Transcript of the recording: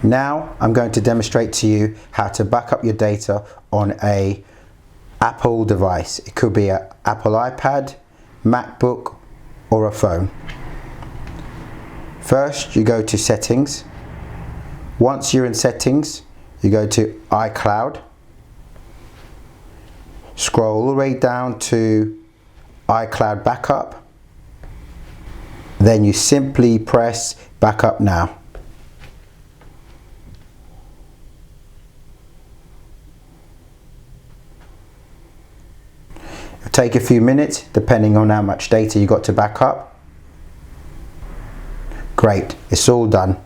Now I'm going to demonstrate to you how to back up your data on a Apple device. It could be an Apple iPad, MacBook or a phone. First you go to settings. Once you're in settings, you go to iCloud. Scroll all the way down to iCloud Backup. Then you simply press Backup Now. It'll take a few minutes depending on how much data you got to back up. Great, it's all done.